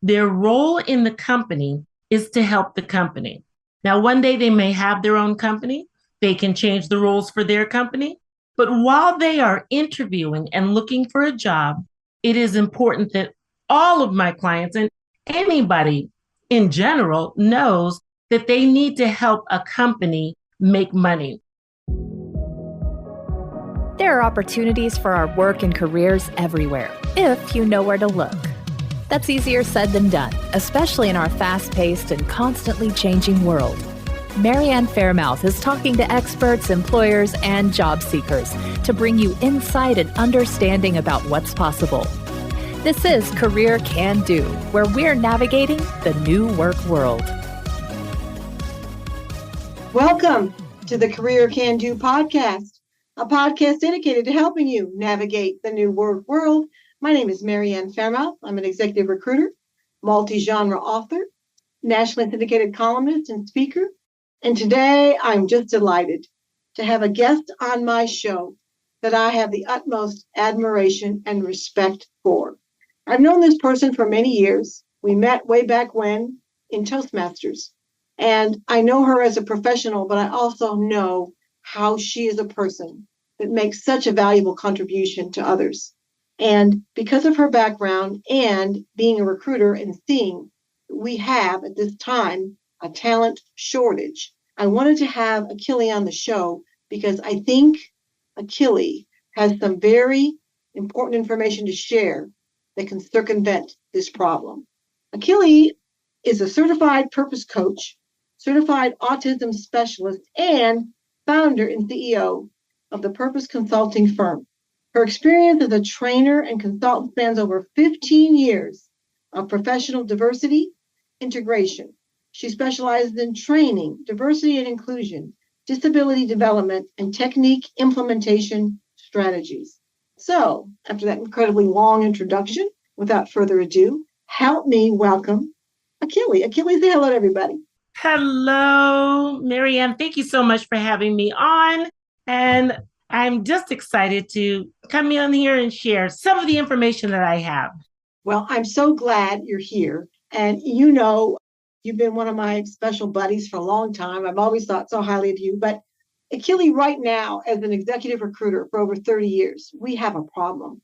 Their role in the company is to help the company. Now, one day they may have their own company. They can change the rules for their company. But while they are interviewing and looking for a job, it is important that all of my clients and anybody in general knows that they need to help a company make money. There are opportunities for our work and careers everywhere, if you know where to look. That's easier said than done, especially in our fast-paced and constantly changing world. Marianne Fairmouth is talking to experts, employers, and job seekers to bring you insight and understanding about what's possible. This is Career Can Do, where we're navigating the new work world. Welcome to the Career Can Do podcast, a podcast dedicated to helping you navigate the new work world. My name is Marianne Fairmouth. I'm an executive recruiter, multi-genre author, nationally syndicated columnist and speaker. And today I'm just delighted to have a guest on my show that I have the utmost admiration and respect for. I've known this person for many years. We met way back when in Toastmasters. And I know her as a professional, but I also know how she is a person that makes such a valuable contribution to others. And because of her background and being a recruiter and seeing we have at this time a talent shortage, I wanted to have Akili on the show because I think Akili has some very important information to share that can circumvent this problem. Akili is a certified purpose coach, certified autism specialist, and founder and CEO of the Purpose Consulting firm. Her experience as a trainer and consultant spans over 15 years of professional diversity integration. She specializes in training, diversity and inclusion, disability development, and technique implementation strategies. So, after that incredibly long introduction, without further ado, help me welcome Akili. Akili, say hello to everybody. Hello, Marianne. Thank you so much for having me on. And I'm just excited to come on here and share some of the information that I have. Well, I'm so glad you're here. And you know, you've been one of my special buddies for a long time. I've always thought so highly of you. But Akili, right now, as an executive recruiter for over 30 years, we have a problem.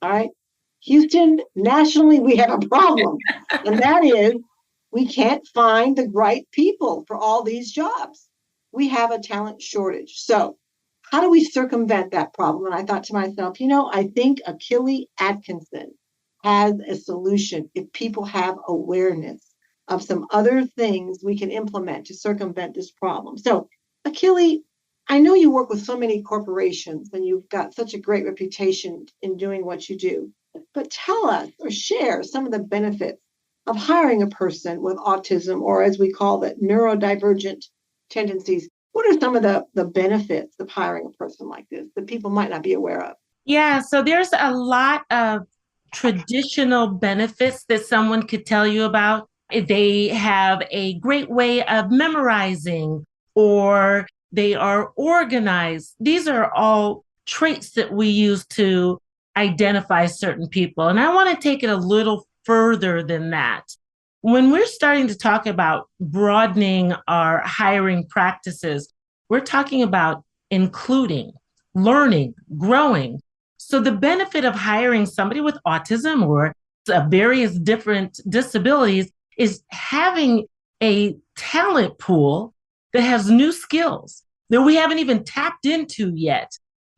All right. Houston, nationally, we have a problem. And that is we can't find the right people for all these jobs. We have a talent shortage. So how do we circumvent that problem? And I thought to myself, I think Akili Atkinson has a solution if people have awareness of some other things we can implement to circumvent this problem. So, Akili, I know you work with so many corporations and you've got such a great reputation in doing what you do, but tell us or share some of the benefits of hiring a person with autism, or as we call it, neurodivergent tendencies. What are some of the benefits of hiring a person like this that people might not be aware of? Yeah, so there's a lot of traditional benefits that someone could tell you about. They have a great way of memorizing, or they are organized. These are all traits that we use to identify certain people. And I want to take it a little further than that. When we're starting to talk about broadening our hiring practices, we're talking about including, learning, growing. So the benefit of hiring somebody with autism or various different disabilities is having a talent pool that has new skills that we haven't even tapped into yet.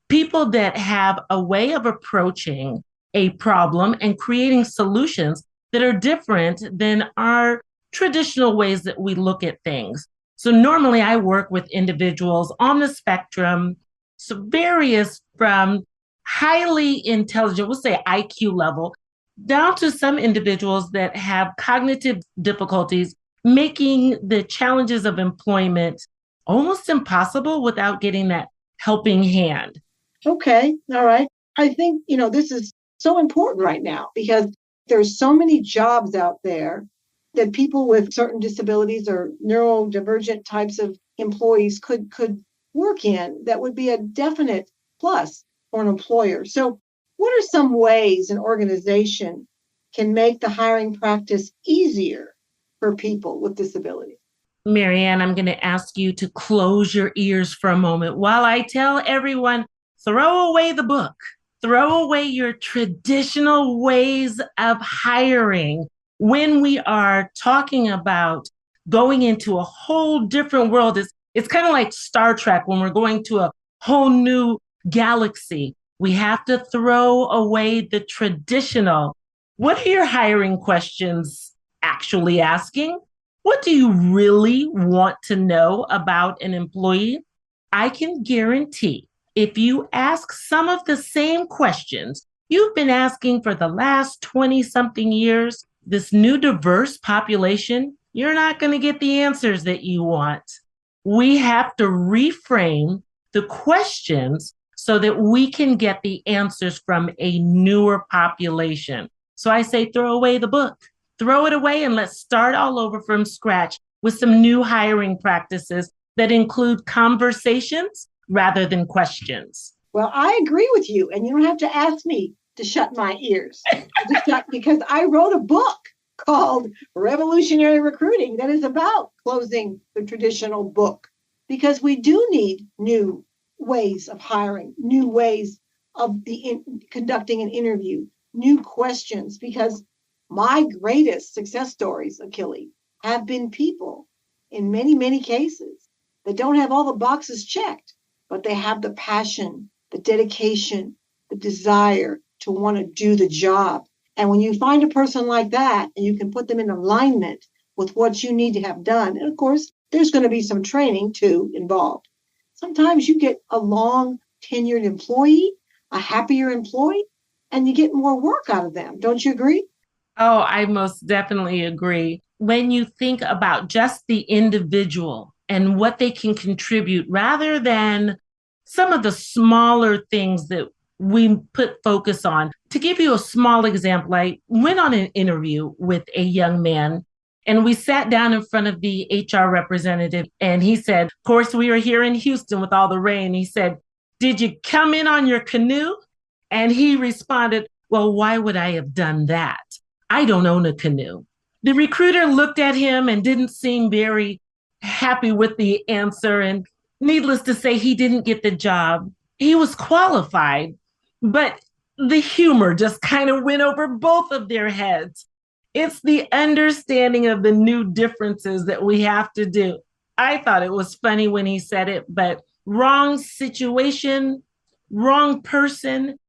People that have a way of approaching a problem and creating solutions that are different than our traditional ways that we look at things. So normally I work with individuals on the spectrum, so various from highly intelligent, we'll say IQ level, down to some individuals that have cognitive difficulties, making the challenges of employment almost impossible without getting that helping hand. Okay, all right. I think, this is so important right now because there's so many jobs out there that people with certain disabilities or neurodivergent types of employees could work in that would be a definite plus for an employer. So what are some ways an organization can make the hiring practice easier for people with disabilities? Marianne, I'm going to ask you to close your ears for a moment while I tell everyone, throw away the book, throw away your traditional ways of hiring when we are talking about going into a whole different world. It's kind of like Star Trek when we're going to a whole new galaxy. We have to throw away the traditional. What are your hiring questions actually asking? What do you really want to know about an employee? I can guarantee if you ask some of the same questions you've been asking for the last 20 something years, this new diverse population, you're not going to get the answers that you want. We have to reframe the questions so that we can get the answers from a newer population. So I say, throw away the book. Throw it away and let's start all over from scratch with some new hiring practices that include conversations rather than questions. Well, I agree with you, and you don't have to ask me to shut my ears because I wrote a book called Revolutionary Recruiting that is about closing the traditional book, because we do need new ways of hiring, new ways of conducting an interview, new questions, because my greatest success stories, Akili, have been people in many, many cases that don't have all the boxes checked, but they have the passion, the dedication, the desire to want to do the job. And when you find a person like that and you can put them in alignment with what you need to have done, and of course, there's going to be some training too involved. Sometimes you get a long tenured employee, a happier employee, and you get more work out of them. Don't you agree? Oh, I most definitely agree. When you think about just the individual and what they can contribute rather than some of the smaller things that we put focus on. To give you a small example, I went on an interview with a young man and we sat down in front of the HR representative and he said, of course, we are here in Houston with all the rain. He said, did you come in on your canoe? And he responded, well, why would I have done that? I don't own a canoe. The recruiter looked at him and didn't seem very happy with the answer. And needless to say, he didn't get the job. He was qualified, but the humor just kind of went over both of their heads. It's the understanding of the new differences that we have to do. I thought it was funny when he said it, but wrong situation, wrong person.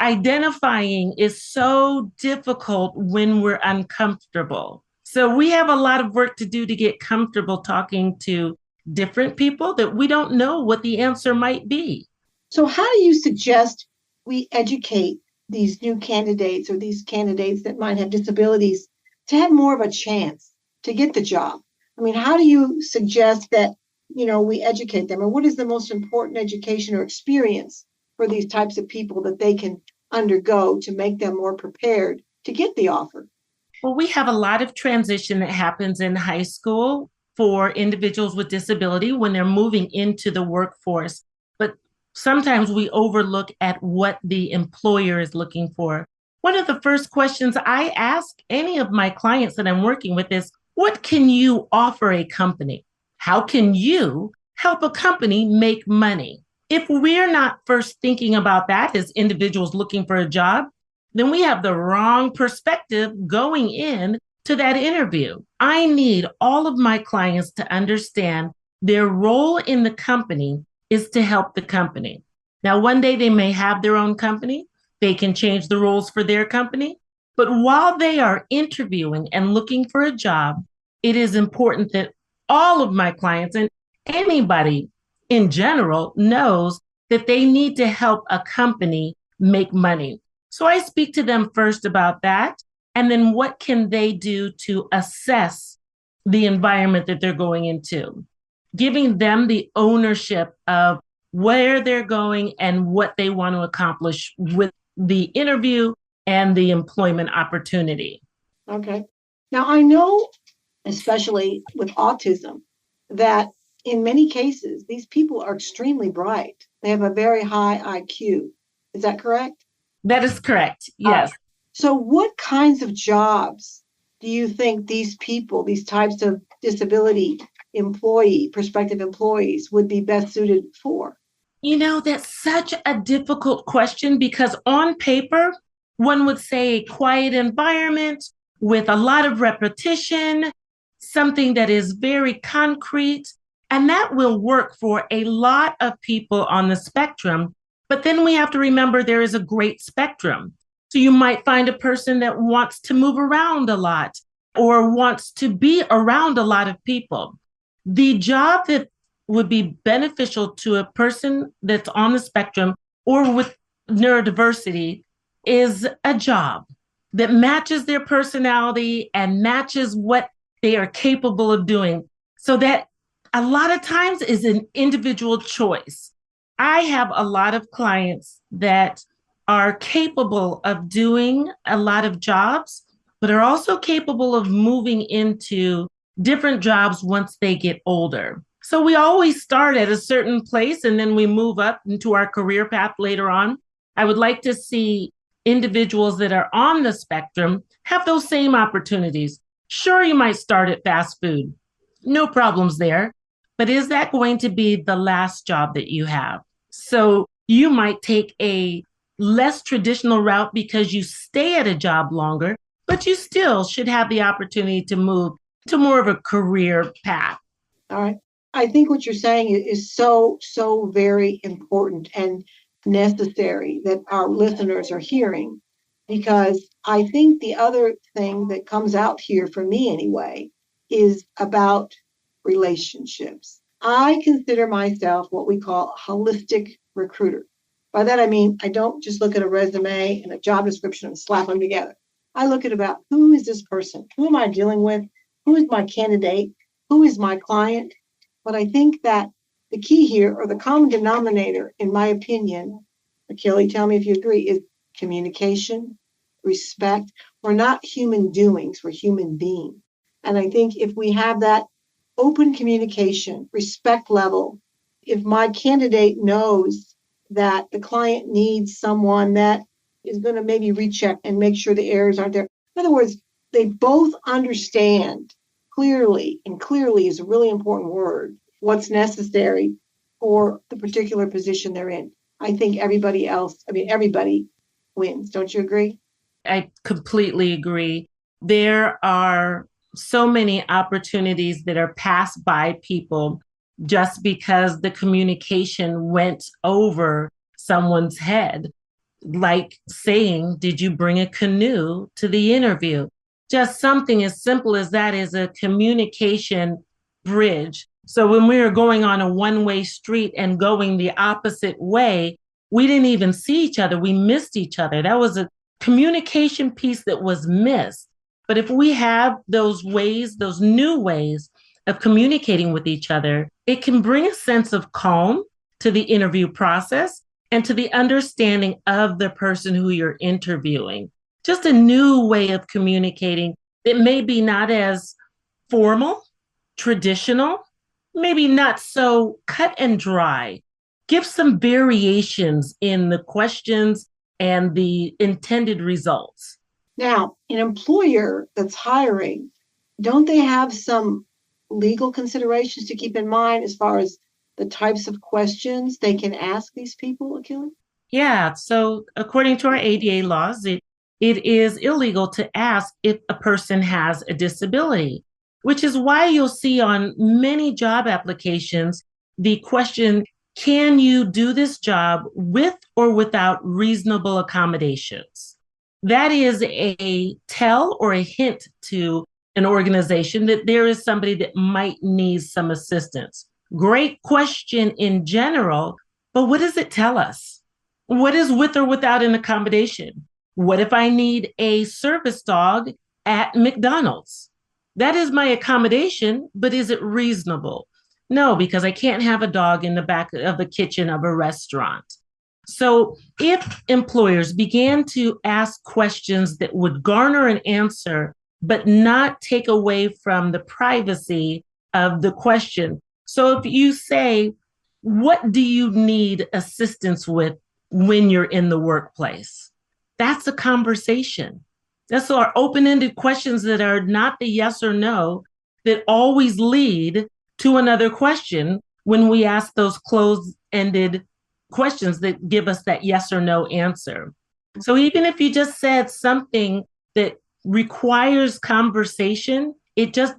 Identifying is so difficult when we're uncomfortable. So we have a lot of work to do to get comfortable talking to different people that we don't know what the answer might be. So how do you suggest we educate these new candidates or these candidates that might have disabilities to have more of a chance to get the job? I mean, how do you suggest that, we educate them? Or what is the most important education or experience for these types of people that they can undergo to make them more prepared to get the offer? Well, we have a lot of transition that happens in high school for individuals with disability when they're moving into the workforce. But sometimes we overlook at what the employer is looking for. One of the first questions I ask any of my clients that I'm working with is, what can you offer a company? How can you help a company make money? If we're not first thinking about that as individuals looking for a job, then we have the wrong perspective going in to that interview. I need all of my clients to understand their role in the company is to help the company. Now, one day they may have their own company. They can change the rules for their company. But while they are interviewing and looking for a job, it is important that all of my clients and anybody in general knows that they need to help a company make money. So I speak to them first about that. And then what can they do to assess the environment that they're going into? Giving them the ownership of where they're going and what they want to accomplish with the interview and the employment opportunity. Okay. Now, I know, especially with autism, that in many cases, these people are extremely bright. They have a very high IQ. Is that correct? That is correct. Yes. So, what kinds of jobs do you think these people, these types of disability prospective employees, would be best suited for? That's such a difficult question because on paper, one would say a quiet environment with a lot of repetition, something that is very concrete, and that will work for a lot of people on the spectrum. But then we have to remember there is a great spectrum. So you might find a person that wants to move around a lot or wants to be around a lot of people. The job that would be beneficial to a person that's on the spectrum or with neurodiversity is a job that matches their personality and matches what they are capable of doing. So that a lot of times is an individual choice. I have a lot of clients that are capable of doing a lot of jobs, but are also capable of moving into different jobs once they get older. So we always start at a certain place and then we move up into our career path later on. I would like to see individuals that are on the spectrum have those same opportunities. Sure, you might start at fast food, no problems there. But is that going to be the last job that you have? So you might take a less traditional route because you stay at a job longer, but you still should have the opportunity to move to more of a career path. All right. I think what you're saying is so, so very important and necessary that our listeners are hearing, because I think the other thing that comes out here for me anyway is about relationships. I consider myself what we call a holistic recruiter. By that, I mean, I don't just look at a resume and a job description and slap them together. I look at about who is this person? Who am I dealing with? Who is my candidate? Who is my client? But I think that the key here, or the common denominator, in my opinion, Akili, tell me if you agree, is communication, respect. We're not human doings, we're human beings. And I think if we have that open communication, respect level, if my candidate knows that the client needs someone that is going to maybe recheck and make sure the errors aren't there. In other words, they both understand clearly, and clearly is a really important word, what's necessary for the particular position they're in. I think everybody wins. Don't you agree? I completely agree. There are so many opportunities that are passed by people just because the communication went over someone's head. Like saying, did you bring a canoe to the interview? Just something as simple as that is a communication bridge. So when we were going on a one-way street and going the opposite way, we didn't even see each other. We missed each other. That was a communication piece that was missed. But if we have those ways, those new ways of communicating with each other, it can bring a sense of calm to the interview process and to the understanding of the person who you're interviewing. Just a new way of communicating that may be not as formal, traditional, maybe not so cut and dry. Give some variations in the questions and the intended results. Now, an employer that's hiring, don't they have some legal considerations to keep in mind as far as the types of questions they can ask these people, Akili? Yeah, so according to our ADA laws, it is illegal to ask if a person has a disability, which is why you'll see on many job applications the question, can you do this job with or without reasonable accommodations? That is a tell or a hint to an organization that there is somebody that might need some assistance. Great question in general, but what does it tell us? What is with or without an accommodation? What if I need a service dog at McDonald's? That is my accommodation, but is it reasonable? No, because I can't have a dog in the back of the kitchen of a restaurant. So if employers began to ask questions that would garner an answer, but not take away from the privacy of the question. So if you say, what do you need assistance with when you're in the workplace? That's a conversation. That's our open-ended questions that are not the yes or no that always lead to another question when we ask those closed-ended questions that give us that yes or no answer. So even if you just said something that requires conversation, it just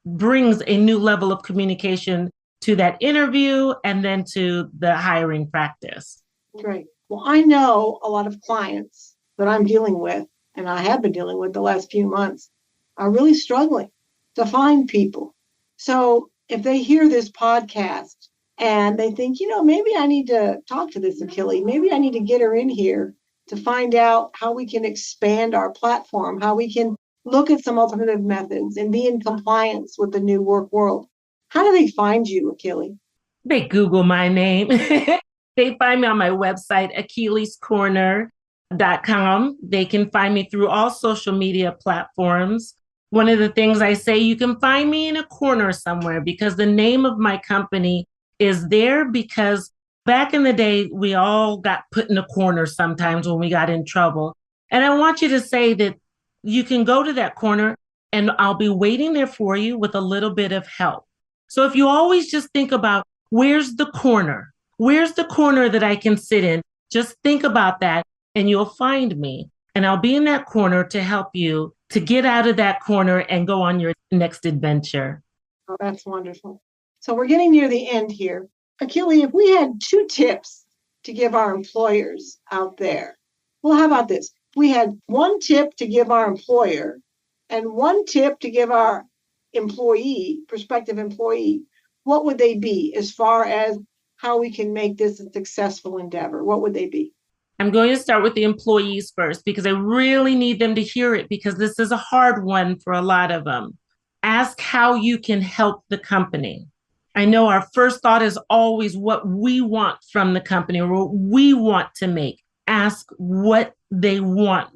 brings a new level of communication to that interview and then to the hiring practice. Great. Well, I know a lot of clients that I'm dealing with, and I have been dealing with the last few months, are really struggling to find people. So if they hear this podcast and they think, maybe I need to talk to this Akili, maybe I need to get her in here to find out how we can expand our platform, how we can look at some alternative methods and be in compliance with the new work world. How do they find you, Akili? They Google my name. They find me on my website, akiliscorner.com. They can find me through all social media platforms. One of the things I say, you can find me in a corner somewhere because the name of my company is there because back in the day, we all got put in a corner sometimes when we got in trouble. And I want you to say that you can go to that corner and I'll be waiting there for you with a little bit of help. So if you always just think about where's the corner? Where's the corner that I can sit in? Just think about that and you'll find me. And I'll be in that corner to help you to get out of that corner and go on your next adventure. Oh, that's wonderful. So we're getting near the end here. Akili, if we had 2 tips to give our employers out there, well, how about this? We had 1 tip to give our employer and 1 tip to give our prospective employee, what would they be as far as how we can make this a successful endeavor? What would they be? I'm going to start with the employees first because I really need them to hear it because this is a hard one for a lot of them. Ask how you can help the company. I know our first thought is always what we want from the company or what we want to make. Ask what they want,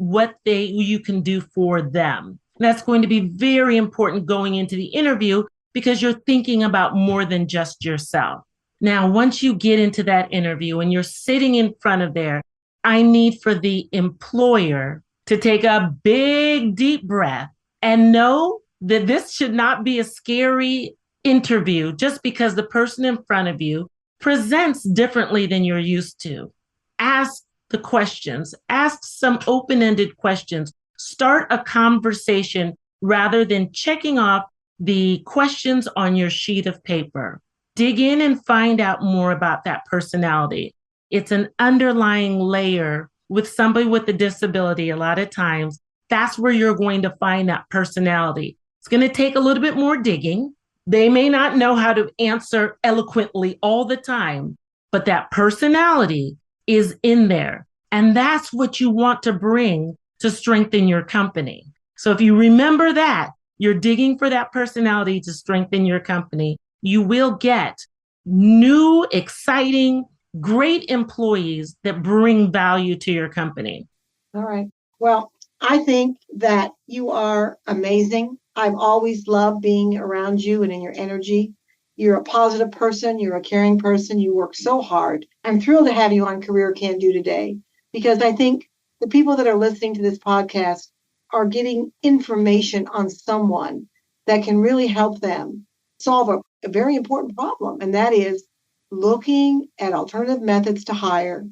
you can do for them. That's going to be very important going into the interview because you're thinking about more than just yourself. Now, once you get into that interview and you're sitting in front of there, I need for the employer to take a big, deep breath and know that this should not be a scary interview just because the person in front of you presents differently than you're used to. Ask the questions, ask some open-ended questions, start a conversation rather than checking off the questions on your sheet of paper. Dig in and find out more about that personality. It's an underlying layer with somebody with a disability. A lot of times, that's where you're going to find that personality. It's going to take a little bit more digging. They may not know how to answer eloquently all the time, but that personality is in there. And that's what you want to bring to strengthen your company. So if you remember that, you're digging for that personality to strengthen your company, you will get new, exciting, great employees that bring value to your company. All right. Well, I think that you are amazing. I've always loved being around you and in your energy. You're a positive person. You're a caring person. You work so hard. I'm thrilled to have you on Career Can Do today because I think the people that are listening to this podcast are getting information on someone that can really help them solve a very important problem. And that is looking at alternative methods to hire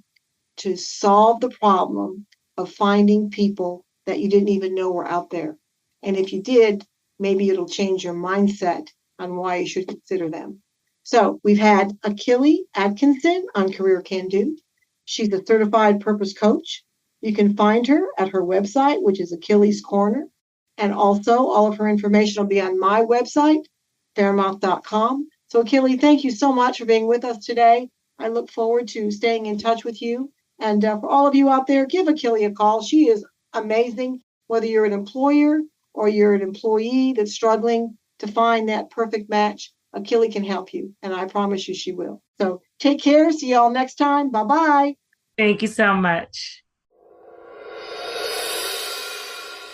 to solve the problem of finding people that you didn't even know were out there. And if you did, maybe it'll change your mindset on why you should consider them. So we've had Akili Atkinson on Career Can Do. She's a certified purpose coach. You can find her at her website, which is Akili's Corner. And also all of her information will be on my website, fairmouth.com. So Akili, thank you so much for being with us today. I look forward to staying in touch with you. And for all of you out there, give Akili a call. She is amazing. Whether you're an employer or you're an employee that's struggling to find that perfect match, Akili can help you. And I promise you she will. So take care. See y'all next time. Bye-bye. Thank you so much.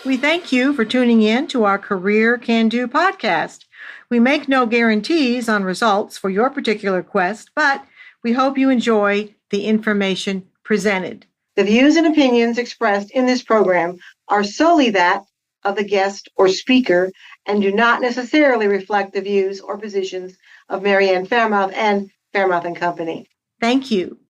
We thank you for tuning in to our Career Can Do podcast. We make no guarantees on results for your particular quest, but we hope you enjoy the information presented. The views and opinions expressed in this program are solely that of the guest or speaker and do not necessarily reflect the views or positions of Marianne Fairmouth and Fairmouth and Company. Thank you.